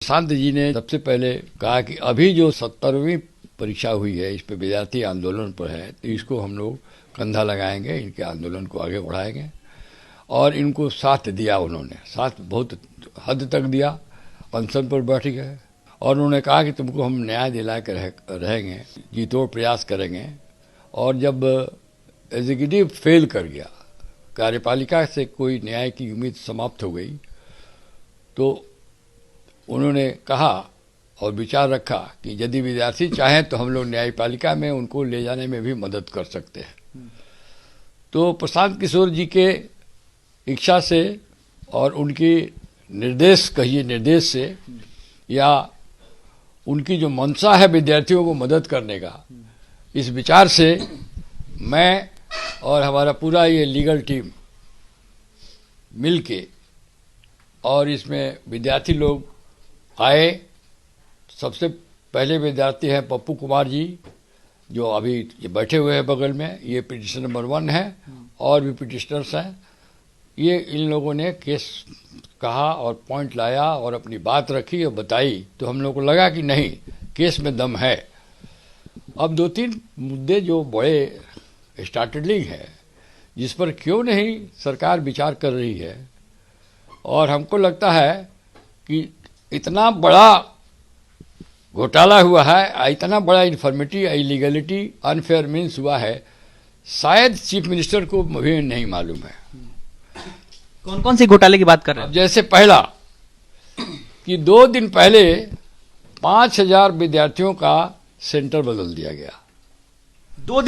शांत जी ने सबसे पहले कहा कि अभी जो 70वीं परीक्षा हुई है, इस पे विद्यार्थी आंदोलन पर है, तो इसको हम लोग कंधा लगाएंगे, इनके आंदोलन को आगे बढ़ाएंगे। और इनको साथ दिया, उन्होंने साथ बहुत हद तक दिया, अनशन पर बैठ गए और उन्होंने कहा कि तुमको हम न्याय दिला कर रहेंगे, जी तोड़ प्रयास करेंगे। और जब एग्जीक्यूटिव फेल कर गया, कार्यपालिका से कोई न्याय की उम्मीद समाप्त हो गई, तो उन्होंने कहा और विचार रखा कि यदि विद्यार्थी चाहें तो हम लोग न्यायपालिका में उनको ले जाने में भी मदद कर सकते हैं। तो प्रशांत किशोर जी के इच्छा से और उनकी निर्देश से या उनकी जो मंशा है विद्यार्थियों को मदद करने का, इस विचार से मैं और हमारा पूरा ये लीगल टीम मिलके, और इसमें विद्यार्थी लोग आए। सबसे पहले विद्यार्थी हैं पप्पू कुमार जी, जो अभी ये बैठे हुए हैं बगल में, ये पिटिशन नंबर 1 है, और भी पिटिशनर्स हैं। ये इन लोगों ने केस कहा और पॉइंट लाया और अपनी बात रखी और बताई, तो हम लोग को लगा कि नहीं, केस में दम है। अब 2-3 मुद्दे जो बड़े स्टार्टलिंग है, जिस पर क्यों नहीं सरकार विचार कर रही है, और हमको लगता है कि इतना बड़ा घोटाला हुआ है, इतना बड़ा इन्फॉर्मेटी, इलीगलिटी, अनफेयर मीन्स हुआ है, शायद चीफ मिनिस्टर को भी नहीं मालूम है। कौन कौन सी घोटाले की बात कर रहे हैं? जैसे पहला कि 2 दिन पहले 5000 विद्यार्थियों का सेंटर बदल दिया गया। 2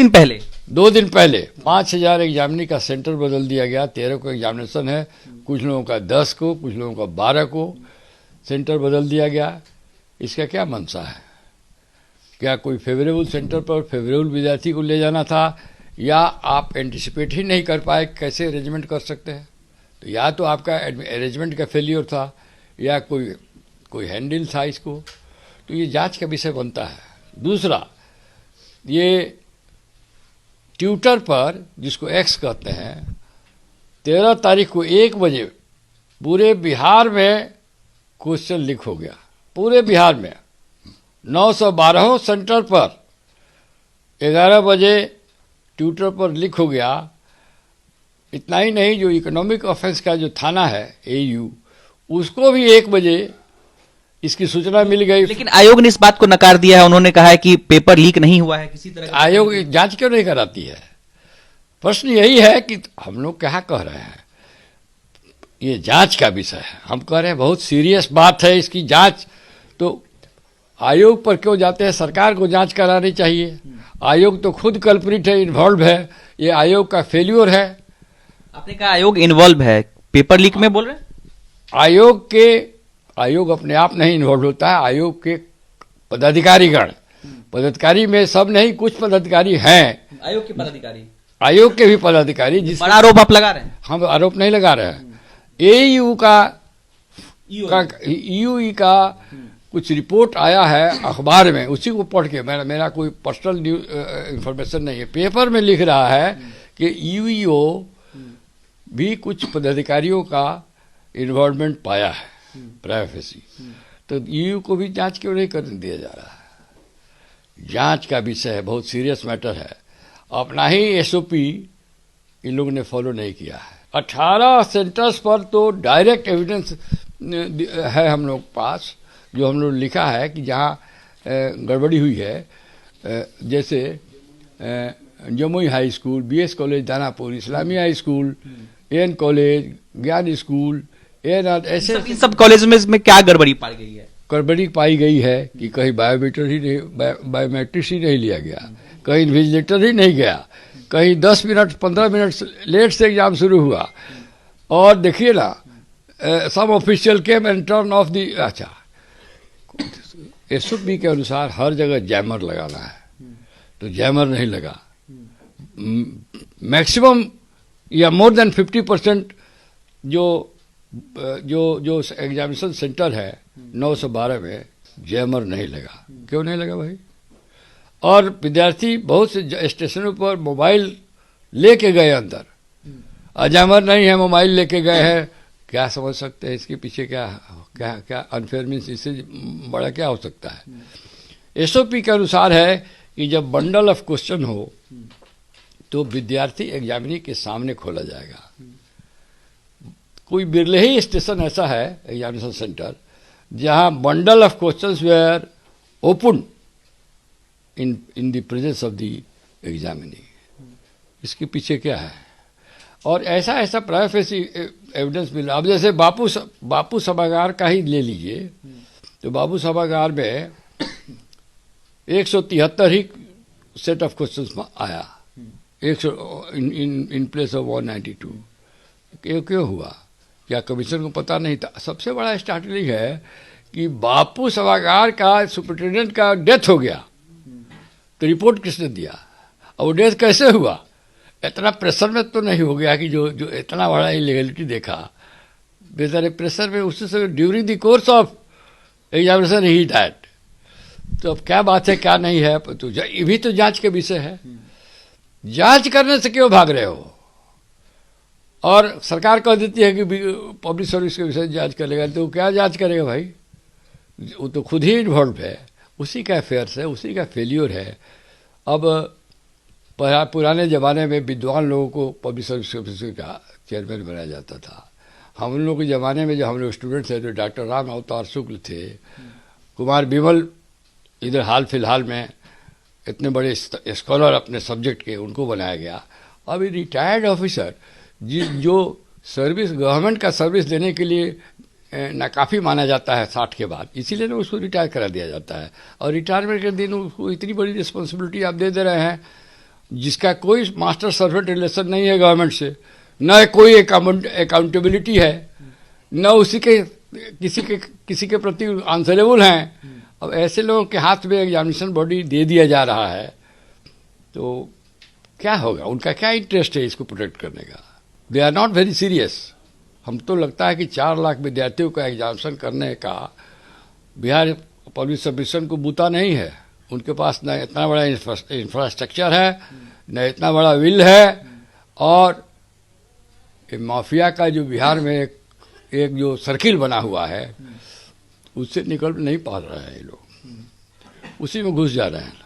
दिन पहले 5000 एग्जामिनी का सेंटर बदल दिया गया। 13 को एग्जामिनेशन है, कुछ लोगों का 10 को, कुछ लोगों का 12 को सेंटर बदल दिया गया। इसका क्या मंशा है? क्या कोई फेवरेबल सेंटर पर फेवरेबल विद्यार्थी को ले जाना था, या आप एंटिसिपेट ही नहीं कर पाए कैसे अरेंजमेंट कर सकते हैं? तो या तो आपका अरेंजमेंट का फेलियर था, या कोई हैंडल था इसको, तो ये जांच का विषय बनता है। दूसरा, ये ट्विटर पर, जिसको एक्स कहते हैं, 13 तारीख को 1 बजे पूरे बिहार में क्वेश्चन लीक हो गया। पूरे बिहार में 912 सेंटर पर 11 बजे ट्विटर पर लीक हो गया। इतना ही नहीं, जो इकोनॉमिक ऑफेंस का जो थाना है AU, उसको भी 1 बजे इसकी सूचना मिल गई। लेकिन आयोग ने इस बात को नकार दिया है। उन्होंने कहा है कि पेपर लीक नहीं हुआ है किसी तरह। आयोग जांच क्यों नहीं कराती है? प्रश्न यही है कि हम लोग क्या कह रहे हैं, ये जांच का विषय है। हम कह रहे हैं बहुत सीरियस बात है इसकी जांच, तो आयोग पर क्यों जाते हैं? सरकार को जांच करानी चाहिए। आयोग तो खुद कल्प्रिट है, इन्वॉल्व है, ये आयोग का फेल्यूर है। आपने कहा आयोग इन्वॉल्व है, पेपर लीक में बोल रहे हैं? आयोग अपने आप नहीं इन्वॉल्व होता है। आयोग के पदाधिकारीगण, पदाधिकारी में सब नहीं, कुछ पदाधिकारी हैं, आयोग के पदाधिकारी, आयोग के भी पदाधिकारी, जिस बड़ा आरोप आप लगा रहे हैं। हम आरोप नहीं लगा रहे हैं। AU का कुछ रिपोर्ट आया है अखबार में, उसी को पढ़ के, मेरा कोई पर्सनल इंफॉर्मेशन नहीं है, पेपर में लिख रहा है कि UEO भी कुछ पदाधिकारियों का इन्वॉल्वमेंट पाया है, प्राइवेसी। तो EU को भी जांच क्यों नहीं करने दिया जा रहा है? जांच का विषय है, बहुत सीरियस मैटर है। अपना ही SOP इन लोगों ने फॉलो नहीं किया है। 18 सेंटर्स पर तो डायरेक्ट एविडेंस है हम लोग पास, जो हम लोग लिखा है कि जहाँ गड़बड़ी हुई है, जैसे Jamui high school, BS college Danapur, Islamia high school, AN college, ज्ञान स्कूल, ऐसे इन सब कॉलेज में क्या गड़बड़ी पाई गई है? गड़बड़ी पाई गई है कि कहीं बायोमेट्रिक्स ही नहीं लिया गया, कहीं इन्विजिलेटर ही नहीं गया, कहीं 10 मिनट 15 मिनट लेट से एग्जाम शुरू हुआ। और देखिए ना, some official came and turn off the, अच्छा, SOP के अनुसार हर जगह जैमर लगाना है, तो जैमर नहीं लगा। मैक्सिमम या मोर देन 50% जो एग्जामिनेशन सेंटर है 912 में जैमर नहीं लगा। क्यों नहीं लगा भाई? और विद्यार्थी बहुत से स्टेशनों पर मोबाइल लेके गए अंदर, जैमर नहीं है, मोबाइल लेके गए हैं, क्या समझ सकते हैं इसके पीछे क्या क्या क्या अनफेयर मीन्स, इससे बड़ा क्या हो सकता है। एसओपी के अनुसार है कि जब बंडल ऑफ क्वेश्चन हो तो विद्यार्थी एग्जामिनी के सामने खोला जाएगा। कोई बिरले ही स्टेशन ऐसा है एग्जामिनेशन सेंटर जहां bundle of questions were open in the presence of the examinee. इसके पीछे क्या है, और ऐसा ऐसा प्राइवेसी एविडेंस मिला। अब जैसे बापू सभागार का ही ले लीजिए, तो बापू सभागार में 173 ही सेट ऑफ क्वेश्चंस आया, 100 इन प्लेस ऑफ 192। क्यों हुआ, क्या कमीशन को पता नहीं था? सबसे बड़ा स्ट्रैटेजी है कि बापू सभागार का सुपरिटेंडेंट का डेथ हो गया, तो रिपोर्ट किसने दिया, और वो डेथ कैसे हुआ? इतना प्रेशर में तो नहीं हो गया कि जो इतना बड़ा इलीगलिटी देखा, बेचारे प्रेशर में उससे से during the course of examination he that. तो अब क्या बात है क्या नहीं है, तो ये भी तो जांच के विषय है। जांच करने से क्यों भाग रहे हो? और सरकार कह देती है कि पब्लिक सर्विस के विषय जांच करेगा, तो क्या जांच करेगा भाई? वो तो खुद ही इन्वॉल्व है, उसी का अफेयर्स है, उसी का फेल्योर है। अब पुराने ज़माने में विद्वान लोगों को पब्लिक सर्विस कमीशन का चेयरमैन बनाया जाता था। हम लोग के ज़माने में जब हम लोग स्टूडेंट थे तो डॉक्टर राम अवतार शुक्ल थे, कुमार बिमल इधर हाल फिलहाल में इतने बड़े स्कॉलर अपने सब्जेक्ट के, उनको बनाया गया। अभी रिटायर्ड ऑफिसर जो सर्विस गवर्नमेंट का सर्विस देने के लिए नाकाफ़ी माना जाता है 60 के बाद, इसीलिए ना उसको रिटायर करा दिया जाता है। और रिटायरमेंट के दिन उसको इतनी बड़ी रिस्पॉन्सिबिलिटी आप दे रहे हैं जिसका कोई मास्टर सर्वेंट रिलेशन नहीं है गवर्नमेंट से, न कोई अकाउंटेबिलिटी है, न उसी के किसी के प्रति आंसरेबल हैं। अब ऐसे लोगों के हाथ में एग्जामिनेशन बॉडी दे दिया जा रहा है, तो क्या होगा? उनका क्या इंटरेस्ट है इसको प्रोटेक्ट करने का? They are not very serious. हम तो लगता है कि 4 लाख विद्यार्थियों का एग्जामिनेशन करने का बिहार पब्लिक सर्विस को बूता नहीं है। उनके पास न इतना बड़ा इंफ्रास्ट्रक्चर है, न इतना बड़ा विल है, और माफिया का जो बिहार में एक जो सर्किल बना हुआ है उससे निकल नहीं पा रहे हैं ये लोग, उसी में घुस जा रहे हैं।